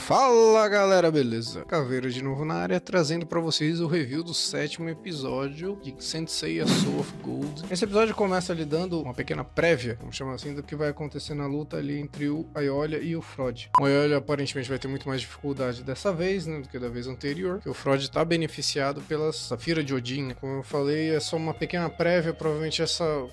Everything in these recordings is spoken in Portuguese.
Fala galera, beleza? Caveira de novo na área, trazendo pra vocês o review do 7º episódio de Senseiya Soul of Gold. Esse episódio começa lhe dando uma pequena prévia, vamos chamar assim, do que vai acontecer na luta ali entre o Aiolia e o Frod. O Aiolia aparentemente vai ter muito mais dificuldade dessa vez, né, do que da vez anterior, que o Frod tá beneficiado pela Safira de Odin, né? Como eu falei, é só uma pequena prévia, provavelmente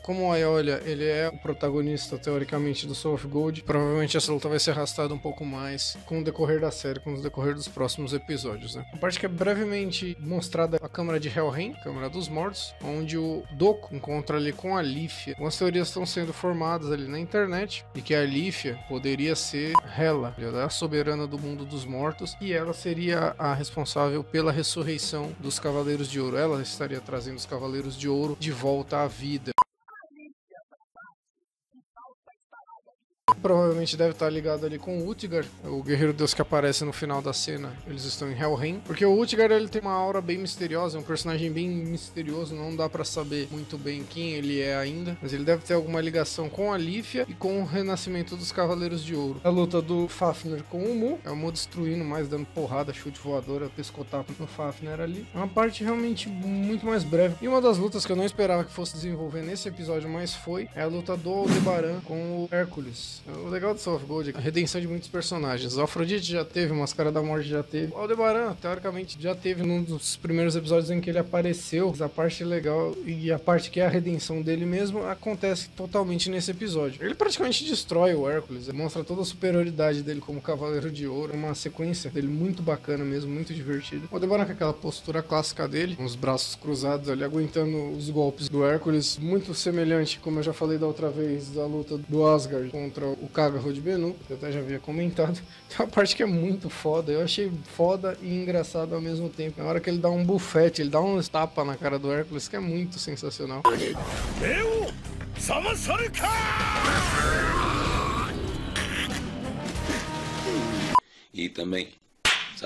como o Aiolia, ele é o protagonista, teoricamente, do Soul of Gold, provavelmente essa luta vai ser arrastada um pouco mais com o decorrer da série, com o decorrer dos próximos episódios, né? A parte que é brevemente mostrada a Câmara de Helheim, Câmara dos Mortos, onde o Doku encontra ali com a Lífia. Algumas teorias estão sendo formadas ali na internet, e que a Lífia poderia ser Hela, a soberana do mundo dos mortos, e ela seria a responsável pela ressurreição dos Cavaleiros de Ouro. Ela estaria trazendo os Cavaleiros de Ouro de volta à vida. Provavelmente deve estar ligado ali com o Utgard, o guerreiro deus que aparece no final da cena. Eles estão em Helheim, porque o Utgard ele tem uma aura bem misteriosa, é um personagem bem misterioso, não dá pra saber muito bem quem ele é ainda, mas ele deve ter alguma ligação com a Lífia e com o renascimento dos Cavaleiros de Ouro. A luta do Fafnir com o Mu, é o Mu destruindo mais, dando porrada, chute voadora, pescotapo no Fafnir ali. É uma parte realmente muito mais breve. E uma das lutas que eu não esperava que fosse desenvolver nesse episódio, mas foi, é a luta do Aldebaran com o Hércules. O legal do Soul of Gold é a redenção de muitos personagens. O Afrodite já teve, o Máscara da Morte já teve. O Aldebaran, teoricamente, já teve num dos primeiros episódios em que ele apareceu. A parte legal e a parte que é a redenção dele mesmo acontece totalmente nesse episódio. Ele praticamente destrói o Hércules, mostra toda a superioridade dele como Cavaleiro de Ouro. Uma sequência dele muito bacana mesmo, muito divertida. O Aldebaran com aquela postura clássica dele, com os braços cruzados ali, aguentando os golpes do Hércules, muito semelhante, como eu já falei da outra vez, da luta do Asgard contra o Kagero de Bennu, que eu até já havia comentado. Tem uma parte que é muito foda, eu achei foda e engraçado ao mesmo tempo. Na hora que ele dá um bufete, ele dá um tapa na cara do Hércules, que é muito sensacional. E também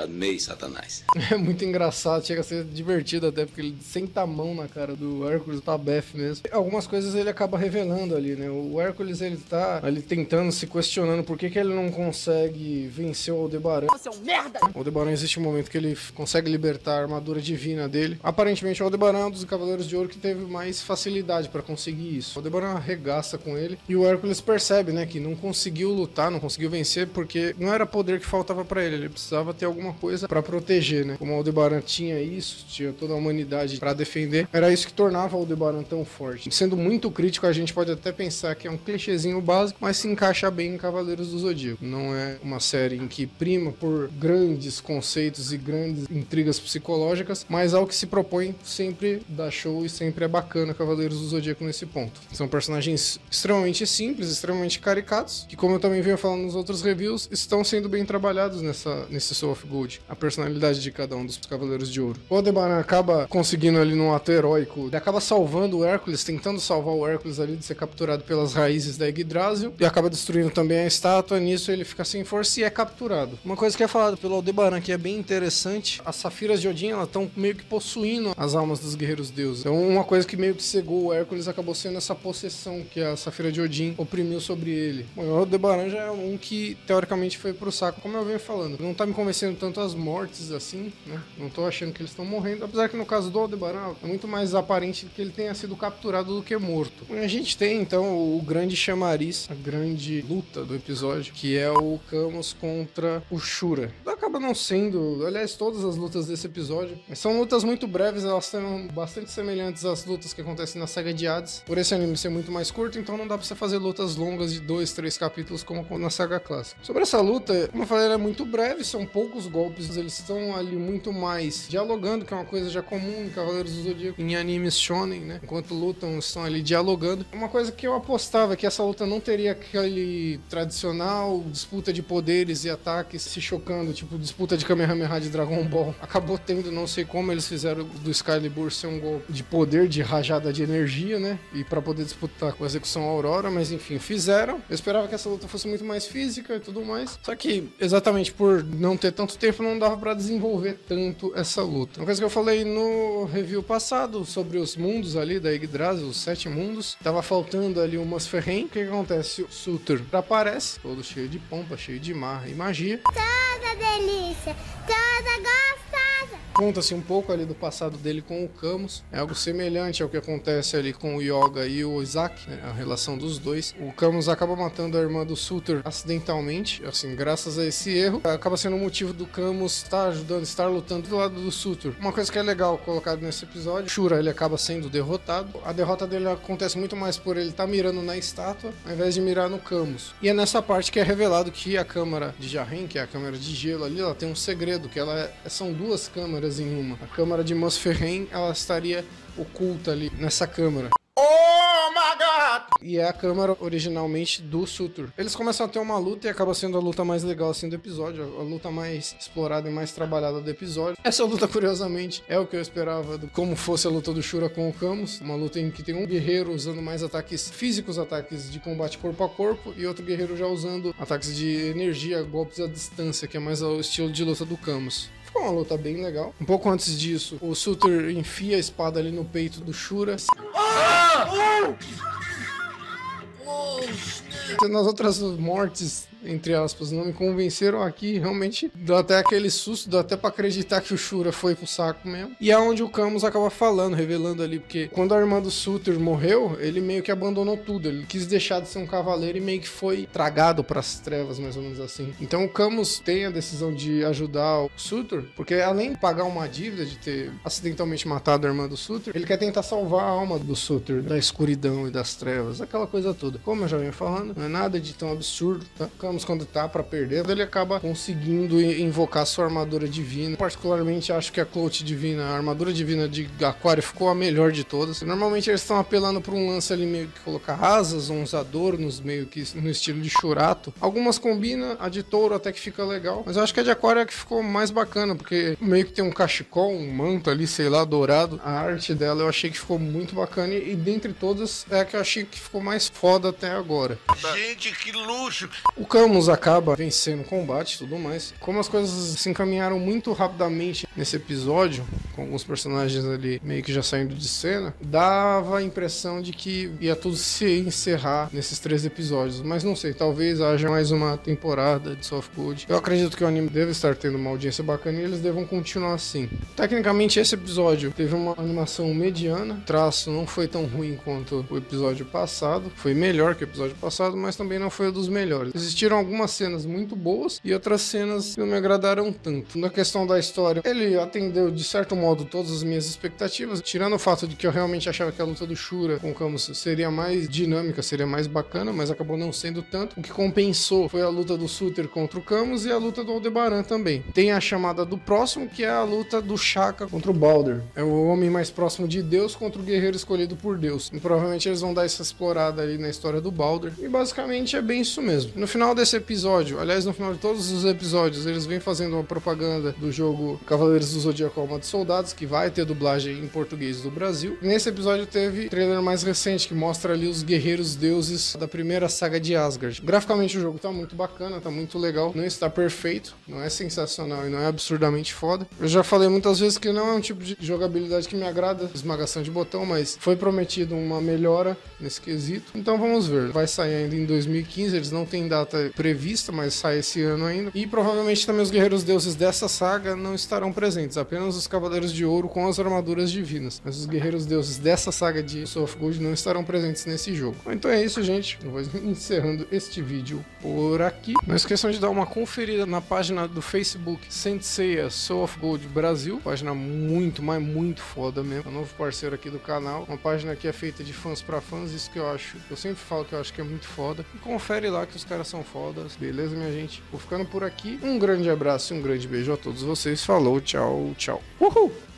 meio Satanás. É muito engraçado, chega a ser divertido até, porque ele senta a mão na cara do Hércules, tá bef mesmo. Algumas coisas ele acaba revelando ali, né? O Hércules, ele tá ali tentando, se questionando por que ele não consegue vencer o Aldebaran. Você é um merda! O Aldebaran, existe um momento que ele consegue libertar a armadura divina dele. Aparentemente, o Aldebaran é um dos Cavaleiros de Ouro que teve mais facilidade pra conseguir isso. O Aldebaran arregaça com ele, e o Hércules percebe, né, que não conseguiu lutar, não conseguiu vencer, porque não era poder que faltava pra ele precisava ter alguma coisa pra proteger, né? Como o Aldebaran tinha isso, tinha toda a humanidade pra defender, era isso que tornava o Aldebaran tão forte. Sendo muito crítico, a gente pode até pensar que é um clichêzinho básico, mas se encaixa bem em Cavaleiros do Zodíaco. Não é uma série em que prima por grandes conceitos e grandes intrigas psicológicas, mas ao que se propõe sempre dá show e sempre é bacana Cavaleiros do Zodíaco nesse ponto. São personagens extremamente simples, extremamente caricatos, que, como eu também venho falando nos outros reviews, estão sendo bem trabalhados nesse Soul of Gold. A personalidade de cada um dos Cavaleiros de Ouro. O Aldebaran acaba conseguindo ali num ato heróico, ele acaba salvando o Hércules, tentando salvar o Hércules ali de ser capturado pelas raízes da Yggdrasil, e acaba destruindo também a estátua. Nisso ele fica sem força e é capturado. Uma coisa que é falada pelo Aldebaran que é bem interessante, as Safiras de Odin, elas estão meio que possuindo as almas dos guerreiros deuses. Então uma coisa que meio que cegou o Hércules acabou sendo essa possessão que a Safira de Odin oprimiu sobre ele. Bom, o Aldebaran já é um que teoricamente foi pro saco, como eu venho falando. Não tá me convencendo tanto as mortes assim, né? Não tô achando que eles estão morrendo, apesar que no caso do Aldebaran é muito mais aparente que ele tenha sido capturado do que morto. A gente tem então o grande chamariz, a grande luta do episódio, que é o Camus contra o Shura. Acaba não sendo, aliás, todas as lutas desse episódio são lutas muito breves, elas são bastante semelhantes às lutas que acontecem na saga de Hades. Por esse anime ser muito mais curto, então não dá pra você fazer lutas longas de 2, 3 capítulos como na saga clássica. Sobre essa luta, como eu falei, ela é muito breve, são poucos golpes, eles estão ali muito mais dialogando, que é uma coisa já comum em Cavaleiros do Zodíaco, em animes shonen, né? Enquanto lutam, estão ali dialogando. Uma coisa que eu apostava que essa luta não teria aquele tradicional disputa de poderes e ataques se chocando, tipo disputa de Kamehameha de Dragon Ball. Acabou tendo, não sei como eles fizeram do Excalibur ser um golpe de poder, de rajada de energia, né? E pra poder disputar com a execução Aurora, mas enfim, fizeram. Eu esperava que essa luta fosse muito mais física e tudo mais. Só que, exatamente por não ter tanto outro tempo não dava pra desenvolver tanto essa luta. Uma coisa que eu falei no review passado sobre os mundos ali da Yggdrasil, os 7 mundos, tava faltando ali o Muspelheim. O que acontece? O Surtur aparece, todo cheio de pompa, cheio de marra e magia. Toda delícia, toda gostosa. Conta-se um pouco ali do passado dele com o Camus. É algo semelhante ao que acontece ali com o Yoga e o Isaac, né? A relação dos dois. O Camus acaba matando a irmã do Surtur acidentalmente, assim, graças a esse erro. Acaba sendo o motivo do Camus estar ajudando, estar lutando do lado do Surtur. Uma coisa que é legal colocado nesse episódio, Shura, ele acaba sendo derrotado. A derrota dele acontece muito mais por ele estar mirando na estátua, ao invés de mirar no Camus. E é nessa parte que é revelado que a câmara de Jarren, que é a câmara de gelo ali, ela tem um segredo, que são 2 câmaras em uma. A câmara de Muspelheim, ela estaria oculta ali nessa câmara. Oh my God! E é a câmara originalmente do Surtur. Eles começam a ter uma luta e acaba sendo a luta mais legal assim do episódio, a luta mais explorada e mais trabalhada do episódio. Essa luta, curiosamente, é o que eu esperava como fosse a luta do Shura com o Camus, uma luta em que tem um guerreiro usando mais ataques físicos, ataques de combate corpo a corpo, e outro guerreiro já usando ataques de energia, golpes à distância, que é mais o estilo de luta do Camus. Foi uma luta bem legal. Um pouco antes disso, o Surtur enfia a espada ali no peito do Shura. Nas outras mortes, entre aspas, não me convenceram aqui. Realmente deu até aquele susto, deu até pra acreditar que o Shura foi pro saco mesmo. E é onde o Camus acaba falando, revelando ali, porque quando a irmã do Surtur morreu, ele meio que abandonou tudo. Ele quis deixar de ser um cavaleiro e meio que foi tragado pras trevas, mais ou menos assim. Então o Camus tem a decisão de ajudar o Surtur, porque além de pagar uma dívida de ter acidentalmente matado a irmã do Surtur, ele quer tentar salvar a alma do Surtur da escuridão e das trevas, aquela coisa toda. Como eu já venho falando, não é nada de tão absurdo, tá? Quando tá pra perder, ele acaba conseguindo invocar sua armadura divina. Particularmente acho que a Cloth divina, a armadura divina de Aquário ficou a melhor de todas. Normalmente eles estão apelando pra um lance ali meio que colocar asas, uns adornos meio que no estilo de Shurato. Algumas combinam, a de touro até que fica legal, mas eu acho que a de Aquário é que ficou mais bacana, porque meio que tem um cachecol, um manto ali, sei lá, dourado. A arte dela eu achei que ficou muito bacana e dentre todas é a que eu achei que ficou mais foda até agora. Gente, que luxo! O Camus acaba vencendo o combate e tudo mais. Como as coisas se encaminharam muito rapidamente nesse episódio, com alguns personagens ali meio que já saindo de cena, dava a impressão de que ia tudo se encerrar nesses 3 episódios. Mas não sei, talvez haja mais uma temporada de Soft Gold. Eu acredito que o anime deve estar tendo uma audiência bacana e eles devam continuar assim. Tecnicamente, esse episódio teve uma animação mediana. O traço não foi tão ruim quanto o episódio passado. Foi melhor que o episódio passado, mas também não foi um dos melhores. Existiram algumas cenas muito boas e outras cenas que não me agradaram tanto. Na questão da história, ele atendeu de certo modo todas as minhas expectativas, tirando o fato de que eu realmente achava que a luta do Shura com o Camus seria mais dinâmica, seria mais bacana, mas acabou não sendo tanto. O que compensou foi a luta do Surtur contra o Camus e a luta do Aldebaran também. Tem a chamada do próximo, que é a luta do Shaka contra o Baldur. É o homem mais próximo de Deus contra o guerreiro escolhido por Deus. E provavelmente eles vão dar essa explorada ali na história do Baldur. E basicamente é bem isso mesmo. No final desse episódio, aliás, no final de todos os episódios, eles vêm fazendo uma propaganda do jogo Cavaleiros do Zodíaco Alma de Soldados, que vai ter dublagem em português do Brasil. Nesse episódio teve trailer mais recente, que mostra ali os guerreiros deuses da primeira saga de Asgard. Graficamente o jogo tá muito bacana, tá muito legal. Não está perfeito, não é sensacional e não é absurdamente foda. Eu já falei muitas vezes que não é um tipo de jogabilidade que me agrada, esmagação de botão, mas foi prometido uma melhora nesse quesito. Então vamos ver. Vai sair ainda em 2015, eles não têm data prevista, mas sai esse ano ainda. E provavelmente também os guerreiros deuses dessa saga não estarão presentes, apenas os Cavaleiros de Ouro com as armaduras divinas. Mas os guerreiros deuses dessa saga de Soul of Gold não estarão presentes nesse jogo. Então é isso, gente. Eu vou encerrando este vídeo por aqui. Não esqueçam de dar uma conferida na página do Facebook Senseiya Soul of Gold Brasil. Página muito, mas muito foda mesmo. É um novo parceiro aqui do canal. Uma página que é feita de fãs pra fãs. Isso que eu acho. Eu sempre falo que eu acho que é muito foda. E confere lá que os caras são fodas. Beleza, minha gente? Vou ficando por aqui. Um grande abraço e um grande beijo a todos vocês. Falou, tchau, tchau. Uhul!